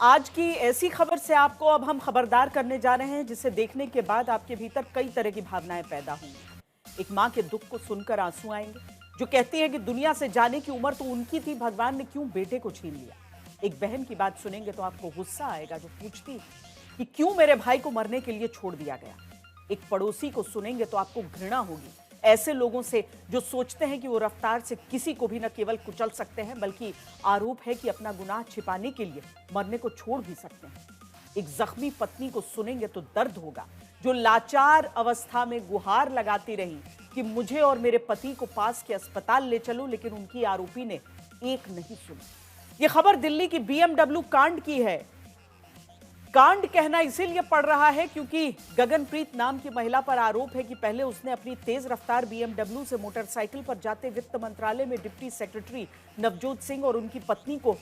आज की ऐसी खबर से आपको अब हम खबरदार करने जा रहे हैं जिसे देखने के बाद आपके भीतर कई तरह की भावनाएं पैदा होंगी। एक मां के दुख को सुनकर आंसू आएंगे, जो कहती है कि दुनिया से जाने की उम्र तो उनकी थी, भगवान ने क्यों बेटे को छीन लिया। एक बहन की बात सुनेंगे तो आपको गुस्सा आएगा, जो पूछती कि क्यों मेरे भाई को मरने के लिए छोड़ दिया गया। एक पड़ोसी को सुनेंगे तो आपको घृणा होगी ऐसे लोगों से जो सोचते हैं कि वो रफ्तार से किसी को भी न केवल कुचल सकते हैं, बल्कि आरोप है कि अपना गुनाह छिपाने के लिए मरने को छोड़ भी सकते हैं। एक जख्मी पत्नी को सुनेंगे तो दर्द होगा, जो लाचार अवस्था में गुहार लगाती रही कि मुझे और मेरे पति को पास के अस्पताल ले चलो, लेकिन उनकी आरोपी ने एक नहीं सुनी। यह खबर दिल्ली की BMW कांड की है। कांड कहना इसीलिए पड़ रहा है क्योंकि गगनप्रीत नाम की महिला पर आरोप है कि पहले उसने अपनी तेज रफ्तार BMW से मोटरसाइकिल पर जाते वित्त मंत्रालय में डिप्टी सेक्रेटरी नवजोत सिंह और उनकी पत्नी को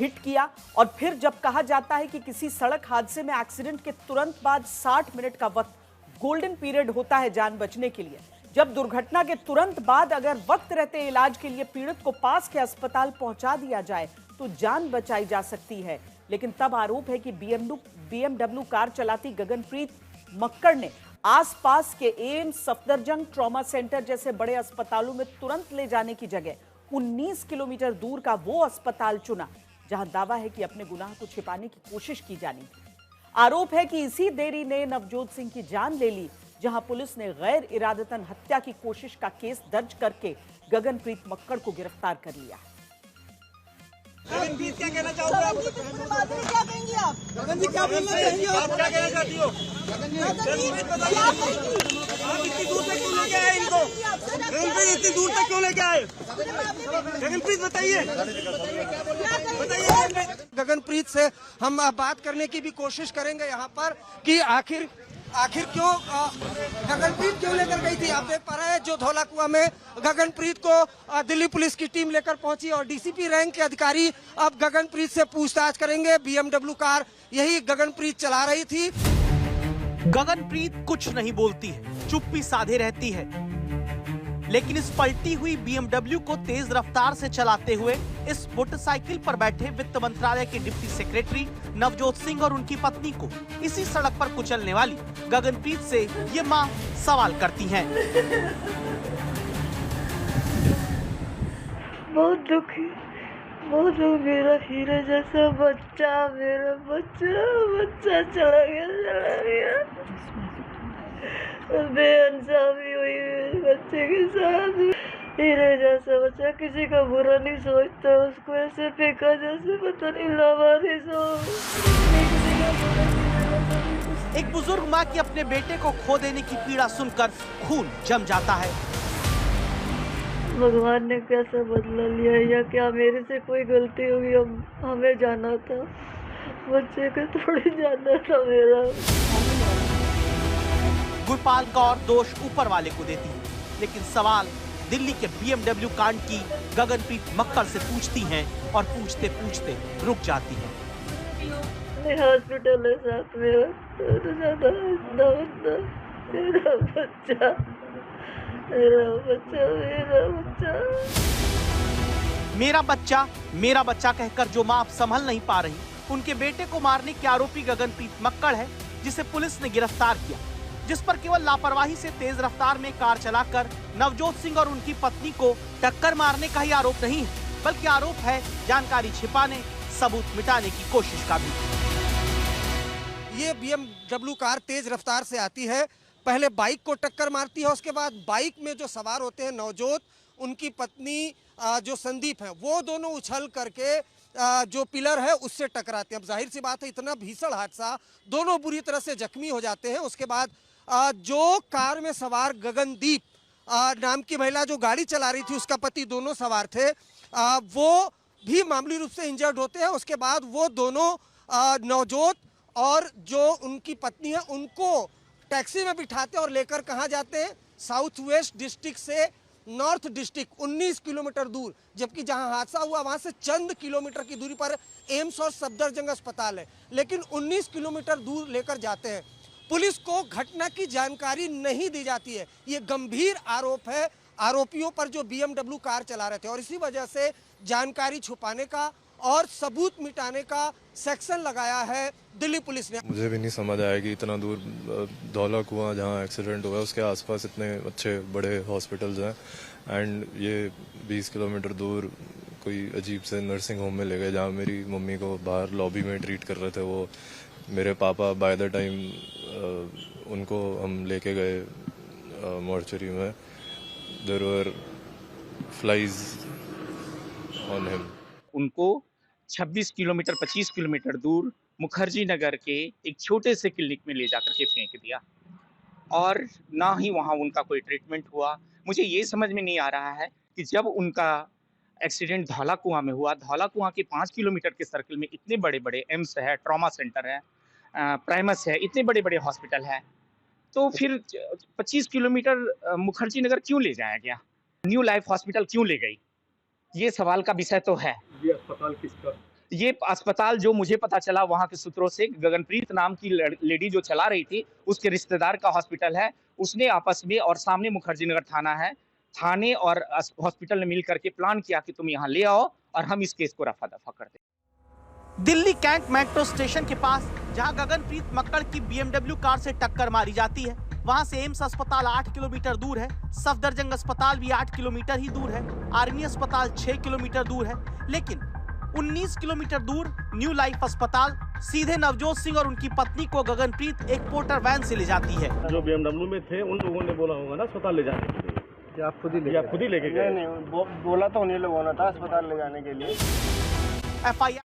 हिट किया, और फिर जब कहा जाता है कि किसी सड़क हादसे में एक्सीडेंट के तुरंत बाद 60 मिनट का वक्त गोल्डन पीरियड होता है जान बचने के लिए। जब दुर्घटना के तुरंत बाद अगर वक्त रहते इलाज के लिए पीड़ित को पास के अस्पताल पहुंचा दिया जाए तो जान बचाई जा सकती है, लेकिन तब आरोप है कि BMW कार चलाती गगनप्रीत मक्कड़ ने आसपास के एम्स, सफदरजंग, ट्रॉमा सेंटर जैसे बड़े अस्पतालों में तुरंत ले जाने की जगह 19 किलोमीटर दूर का वो अस्पताल चुना जहां दावा है कि अपने गुनाह को छिपाने की कोशिश की जानी थी। आरोप है कि इसी देरी ने नवजोत सिंह की जान ले ली, जहां पुलिस ने गैर इरादतन हत्या की कोशिश का केस दर्ज करके गगनप्रीत मक्कड़ को गिरफ्तार कर लिया। गगनप्रीत क्या कहना चाहोगे आप? क्या कहेंगी आप? गगन जी क्या बोलना चाहेंगी आप? क्या कहना चाहती हो? गगनप्रीत बताइए, आप इतनी दूर तक क्यों लेके आए इनको? गगनप्रीत इतनी दूर तक क्यों लेके आए? गगनप्रीत बताइए, बताइए। गगनप्रीत से हम बात करने की भी कोशिश करेंगे यहाँ पर कि आखिर क्यों गगनप्रीत क्यों लेकर गई थी। आप देख पा रहे हैं जो धौलाकुआं में गगनप्रीत को दिल्ली पुलिस की टीम लेकर पहुंची और DCP रैंक के अधिकारी अब गगनप्रीत से पूछताछ करेंगे। BMW कार यही गगनप्रीत चला रही थी। गगनप्रीत कुछ नहीं बोलती है, चुप्पी साधे रहती है, लेकिन इस पलटी हुई BMW को तेज रफ्तार से चलाते हुए इस मोटरसाइकिल पर बैठे वित्त मंत्रालय के डिप्टी सेक्रेटरी नवजोत सिंह और उनकी पत्नी को इसी सड़क पर कुचलने वाली गगनप्रीत से ये मां सवाल करती हैं। बहुत दुखी, बहुत मेरा हीरे जैसा बच्चा, मेरा बच्चा चला गया। बेइंसाफी हुई मेरे बच्चे के साथ। हीरे जैसा बच्चा, किसी का बुरा नहीं सोचता, उसको ऐसे फेंका जैसे पता नहीं लावारिस हो। एक बुजुर्ग मां की अपने बेटे को खो देने की पीड़ा सुनकर खून जम जाता है। भगवान ने कैसा बदला लिया, या क्या मेरे से कोई गलती होगी? हमें जाना था, बच्चे को थोड़ी जाना था मेरा। गुरपाल कौर दोष ऊपर वाले को देती है, लेकिन सवाल दिल्ली के BMW कांड की गगनप्रीत मक्कड़ से पूछती हैं और पूछते पूछते रुक जाती हैं। हॉस्पिटल है साथ में, मेरा बच्चा, मेरा बच्चा कहकर जो मां अब संभल नहीं पा रही, उनके बेटे को मारने के आरोपी गगनप्रीत मक्कड़ है, जिसे पुलिस ने गिरफ्तार किया, जिस पर केवल लापरवाही से तेज रफ्तार में कार चलाकर नवजोत सिंह और उनकी पत्नी को टक्कर मारने का ही आरोप नहीं है, बल्कि आरोप है जानकारी छिपाने, सबूत मिटाने की कोशिश का भी। ये BMW कार तेज रफ्तार से आती है, पहले बाइक को टक्कर मारती है, उसके बाद बाइक में जो सवार होते हैं नवजोत, उनकी पत्नी जो संदीप है, वो दोनों उछल करके जो पिलर है उससे टकराते हैं। अब जाहिर सी बात है, इतना भीषण हादसा, दोनों बुरी तरह से जख्मी हो जाते हैं। उसके बाद जो कार में सवार गगनदीप नाम की महिला जो गाड़ी चला रही थी, उसका पति, दोनों सवार थे, वो भी मामूली रूप से इंजर्ड होते हैं। उसके बाद वो दोनों नवजोत और जो उनकी पत्नी है उनको टैक्सी में बिठाते और लेकर कहाँ जाते हैं? साउथ वेस्ट डिस्ट्रिक्ट से नॉर्थ डिस्ट्रिक्ट 19 किलोमीटर दूर, जबकि जहां हादसा हुआ वहां से चंद किलोमीटर की दूरी पर एम्स और सफदरजंग अस्पताल है, लेकिन 19 किलोमीटर दूर लेकर जाते हैं। पुलिस को घटना की जानकारी नहीं दी जाती है। ये गंभीर आरोप है आरोपियों पर जो BMW कार चला रहे थे, और इसी वजह से जानकारी छुपाने का और सबूत मिटाने का सेक्शन लगाया है दिल्ली पुलिस ने। मुझे भी नहीं समझ आया कि इतना दूर धौला कुआं जहाँ एक्सीडेंट हुआ उसके आसपास इतने अच्छे बड़े हॉस्पिटल्स हैं एंड ये 20 किलोमीटर दूर कोई अजीब से नर्सिंग होम में ले गए जहाँ मेरी मम्मी को बाहर लॉबी में ट्रीट कर रहे थे वो। मेरे पापा बाय द टाइम उनको हम लेके गए मॉर्चरी में, there were flies on him. उनको 26 किलोमीटर 25 किलोमीटर दूर मुखर्जी नगर के एक छोटे से क्लिनिक में ले जाकर के फेंक दिया और ना ही वहाँ उनका कोई ट्रीटमेंट हुआ। मुझे ये समझ में नहीं आ रहा है कि जब उनका एक्सीडेंट धौला कुआं में हुआ, धौला कुआं के 5 किलोमीटर के सर्कल में इतने बड़े बड़े एम्स है, ट्रॉमा सेंटर है, प्राइमस है, इतने बड़े बड़े हॉस्पिटल है, तो फिर 25 किलोमीटर मुखर्जी नगर क्यों ले जाया गया? न्यू लाइफ हॉस्पिटल क्यों ले गई? ये सवाल का विषय तो है। ये अस्पताल किसका? ये अस्पताल जो मुझे पता चला वहाँ के सूत्रों से, गगनप्रीत नाम की लेडी जो चला रही थी उसके रिश्तेदार का हॉस्पिटल है। उसने आपस में और सामने मुखर्जी नगर थाना है, थाने और हॉस्पिटल ने मिल करके प्लान किया कि तुम यहाँ ले आओ और हम इस केस को रफा दफा कर दें। दिल्ली कैंट मेट्रो स्टेशन के पास जहां गगनप्रीत मक्कड़ की BMW कार से टक्कर मारी जाती है, वहां से एम्स अस्पताल 8 किलोमीटर दूर है, सफदरजंग अस्पताल भी 8 किलोमीटर ही दूर है, आर्मी अस्पताल 6 किलोमीटर दूर है, लेकिन 19 किलोमीटर दूर न्यू लाइफ अस्पताल सीधे नवजोत सिंह और उनकी पत्नी को गगनप्रीत एक पोर्टर वैन से ले जाती है। जो BMW में थे उन लोगों ने बोला होगा ना अस्पताल ले जाने के लिए, या आप खुद ही लेके गए? नहीं, बोला तो उन्हीं लोगों ने था अस्पताल ले जाने के लिए। FIR